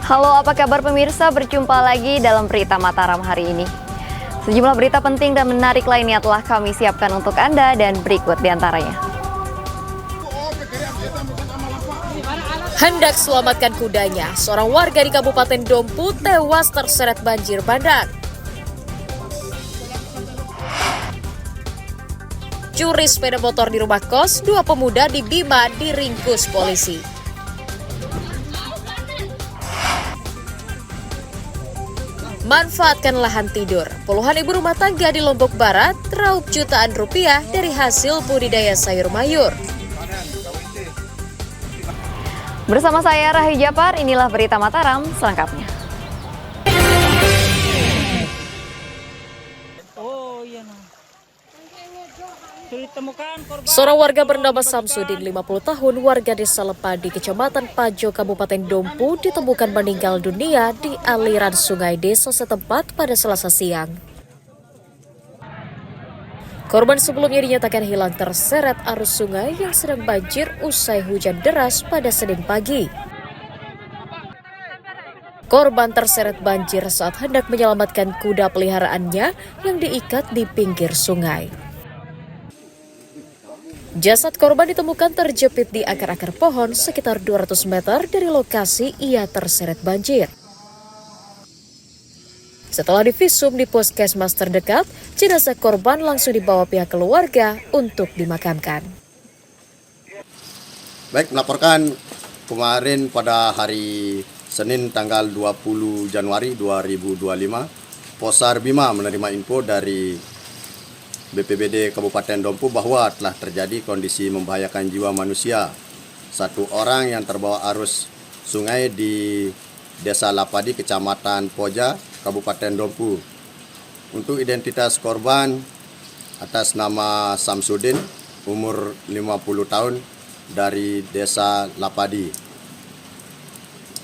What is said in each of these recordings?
Halo, apa kabar pemirsa? Berjumpa lagi dalam Berita Mataram hari ini. Sejumlah berita penting dan menarik lainnya telah kami siapkan untuk Anda dan berikut diantaranya. Hendak selamatkan kudanya, seorang warga di Kabupaten Dompu tewas terseret banjir bandang. Curi sepeda motor di rumah kos, dua pemuda di Bima diringkus polisi. Manfaatkan lahan tidur. Puluhan ibu rumah tangga di Lombok Barat raup jutaan rupiah dari hasil budidaya sayur mayur. Bersama saya Rahi Japar, inilah Berita Mataram selengkapnya. Seorang warga bernama Samsudin, 50 tahun, warga desa Lepadi, Kecamatan Pajo, Kabupaten Dompu, ditemukan meninggal dunia di aliran sungai desa setempat pada Selasa siang. Korban sebelumnya dinyatakan hilang terseret arus sungai yang sedang banjir usai hujan deras pada Senin pagi. Korban terseret banjir saat hendak menyelamatkan kuda peliharaannya yang diikat di pinggir sungai. Jasad korban ditemukan terjepit di akar-akar pohon sekitar 200 meter dari lokasi ia terseret banjir. Setelah divisum di puskesmas terdekat, jenazah korban langsung dibawa pihak keluarga untuk dimakamkan. Baik, melaporkan kemarin pada hari Senin tanggal 20 Januari 2025, Posar Bima menerima info dari BPBD Kabupaten Dompu bahwa telah terjadi kondisi membahayakan jiwa manusia. Satu orang yang terbawa arus sungai di Desa Lapadi, Kecamatan Poja, Kabupaten Dompu. Untuk identitas korban atas nama Samsudin, umur 50 tahun, dari Desa Lapadi.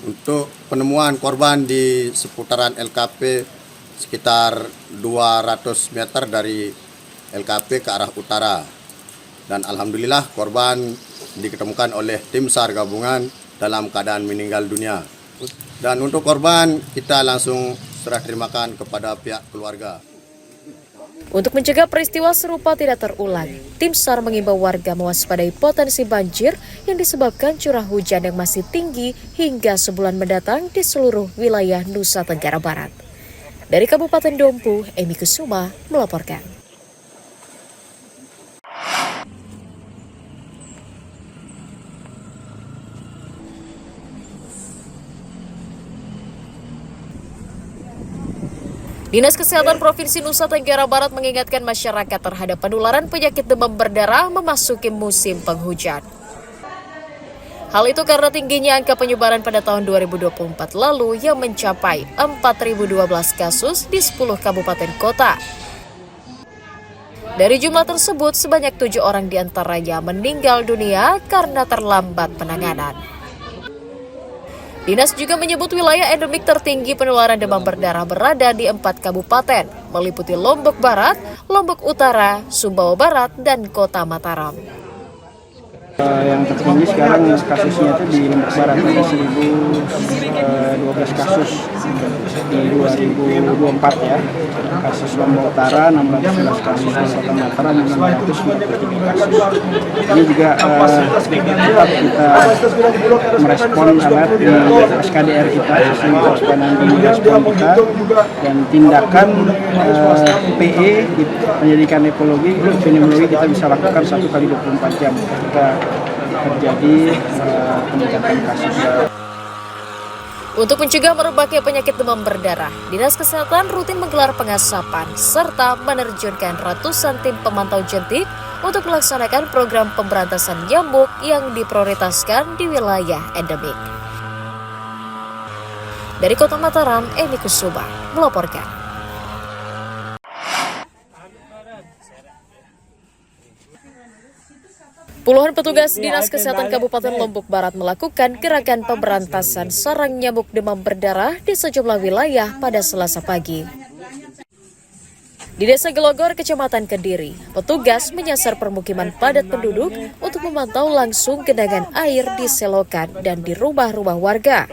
Untuk penemuan korban di seputaran LKP sekitar 200 meter dari LKP ke arah utara, dan alhamdulillah korban diketemukan oleh tim SAR gabungan dalam keadaan meninggal dunia. Dan untuk korban kita langsung serah terimakan kepada pihak keluarga. Untuk mencegah peristiwa serupa tidak terulang, tim SAR mengimbau warga mewaspadai potensi banjir yang disebabkan curah hujan yang masih tinggi hingga sebulan mendatang di seluruh wilayah Nusa Tenggara Barat. Dari Kabupaten Dompu, Emi Kusuma melaporkan. Dinas Kesehatan Provinsi Nusa Tenggara Barat mengingatkan masyarakat terhadap penularan penyakit demam berdarah memasuki musim penghujan. Hal itu karena tingginya angka penyebaran pada tahun 2024 lalu yang mencapai 4.012 kasus di 10 kabupaten kota. Dari jumlah tersebut, sebanyak 7 orang diantaranya meninggal dunia karena terlambat penanganan. Dinas juga menyebut wilayah endemik tertinggi penularan demam berdarah berada di 4 kabupaten, meliputi Lombok Barat, Lombok Utara, Sumbawa Barat, dan Kota Mataram. Yang tertinggi sekarang kasusnya itu di Lombok Barat ada 1.012 kasus di 2024 ya. Kasus Lombok Utara 16 kasus, Kota Mataram 643 kasus. Ini juga tetap kita merespon alert di SKDR kita, sistem kewaspadaan dini respon kita, dan tindakan PE di penyelidikan epidemiologi kita bisa lakukan 1 kali 24 jam ketika terjadi peningkatan kasus. Untuk mencegah merebaknya penyakit demam berdarah, Dinas Kesehatan rutin menggelar pengasapan serta menerjunkan ratusan tim pemantau jentik untuk melaksanakan program pemberantasan nyamuk yang diprioritaskan di wilayah endemik. Dari Kota Mataram, Emi Kusuma melaporkan. Puluhan petugas Dinas Kesehatan Kabupaten Lombok Barat melakukan gerakan pemberantasan sarang nyamuk demam berdarah di sejumlah wilayah pada Selasa pagi. Di Desa Gelogor, Kecamatan Kediri, petugas menyasar permukiman padat penduduk untuk memantau langsung genangan air di selokan dan di rumah-rumah warga.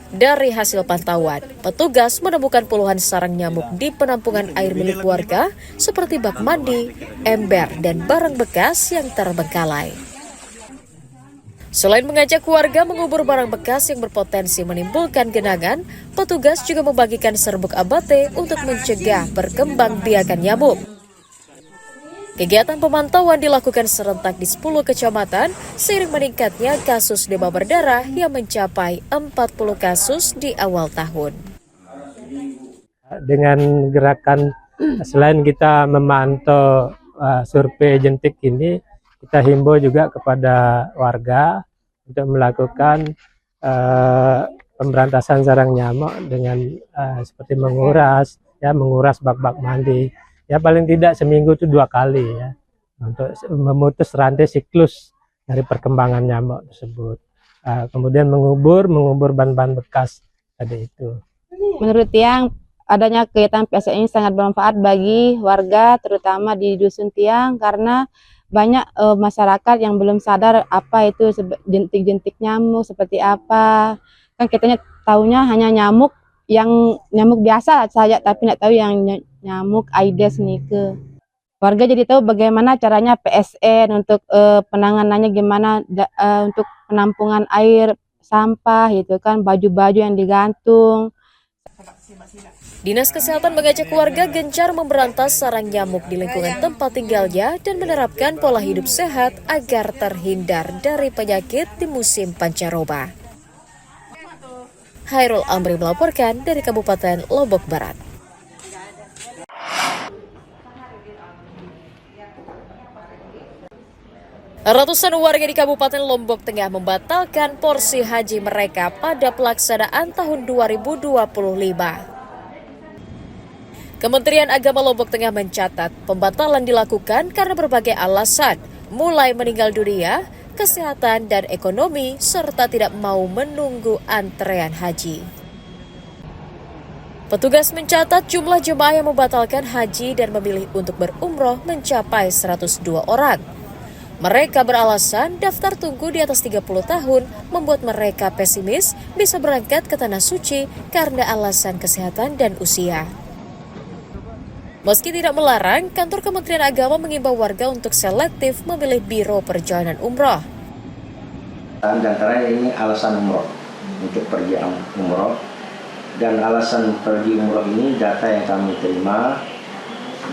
Dari hasil pantauan, petugas menemukan puluhan sarang nyamuk di penampungan air milik warga seperti bak mandi, ember, dan barang bekas yang terbengkalai. Selain mengajak warga mengubur barang bekas yang berpotensi menimbulkan genangan, petugas juga membagikan serbuk abate untuk mencegah berkembang biakan nyamuk. Kegiatan pemantauan dilakukan serentak di 10 kecamatan seiring meningkatnya kasus demam berdarah yang mencapai 40 kasus di awal tahun. Dengan gerakan selain kita memantau survei jentik ini, kita himbau juga kepada warga untuk melakukan pemberantasan sarang nyamuk dengan seperti menguras bak-bak mandi. Ya paling tidak seminggu itu 2 kali ya, untuk memutus rantai siklus dari perkembangan nyamuk tersebut. Kemudian mengubur bahan-bahan bekas tadi itu. Menurut Tiang, adanya kegiatan PSE ini sangat bermanfaat bagi warga, terutama di Dusun Tiang, karena banyak masyarakat yang belum sadar apa itu jentik-jentik nyamuk seperti apa. Kan kita tahunya hanya nyamuk biasa saja, tapi tidak tahu yang nyamuk Aedes nike. Warga jadi tahu bagaimana caranya PSN untuk penanganannya, gimana untuk penampungan air sampah itu kan, baju-baju yang digantung. Dinas Kesehatan mengajak warga gencar memberantas sarang nyamuk di lingkungan tempat tinggalnya dan menerapkan pola hidup sehat agar terhindar dari penyakit di musim pancaroba. Hairul Amri melaporkan dari Kabupaten Lombok Barat. Ratusan warga di Kabupaten Lombok Tengah membatalkan porsi haji mereka pada pelaksanaan tahun 2025. Kementerian Agama Lombok Tengah mencatat pembatalan dilakukan karena berbagai alasan, mulai meninggal dunia, kesehatan dan ekonomi, serta tidak mau menunggu antrean haji. Petugas mencatat jumlah jemaah yang membatalkan haji dan memilih untuk berumroh mencapai 102 orang. Mereka beralasan daftar tunggu di atas 30 tahun membuat mereka pesimis bisa berangkat ke Tanah Suci karena alasan kesehatan dan usia. Meski tidak melarang, kantor Kementerian Agama mengimbau warga untuk selektif memilih biro perjalanan umroh. Di antaranya ini alasan umroh, untuk pergi umroh. Dan alasan pergi umroh ini data yang kami terima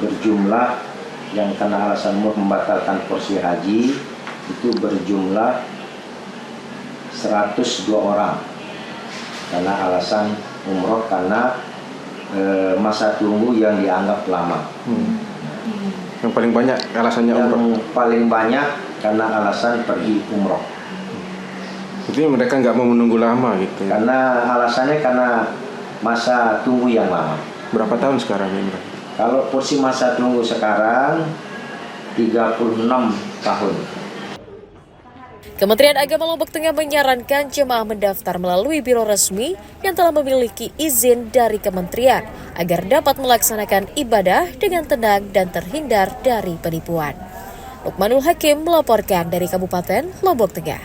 berjumlah yang karena alasan umroh membatalkan porsi haji itu berjumlah 102 orang. Karena alasan umroh karena masa tunggu yang dianggap lama. Yang paling banyak alasannya umroh? Yang paling banyak karena alasan pergi umroh. Jadi mereka nggak mau menunggu lama gitu? Karena alasannya karena masa tunggu yang lama. Berapa tahun sekarang ini? Kalau porsi masa tunggu sekarang 36 tahun. Kementerian Agama Lombok Tengah menyarankan jemaah mendaftar melalui biro resmi yang telah memiliki izin dari kementerian agar dapat melaksanakan ibadah dengan tenang dan terhindar dari penipuan. Lukmanul Hakim melaporkan dari Kabupaten Lombok Tengah.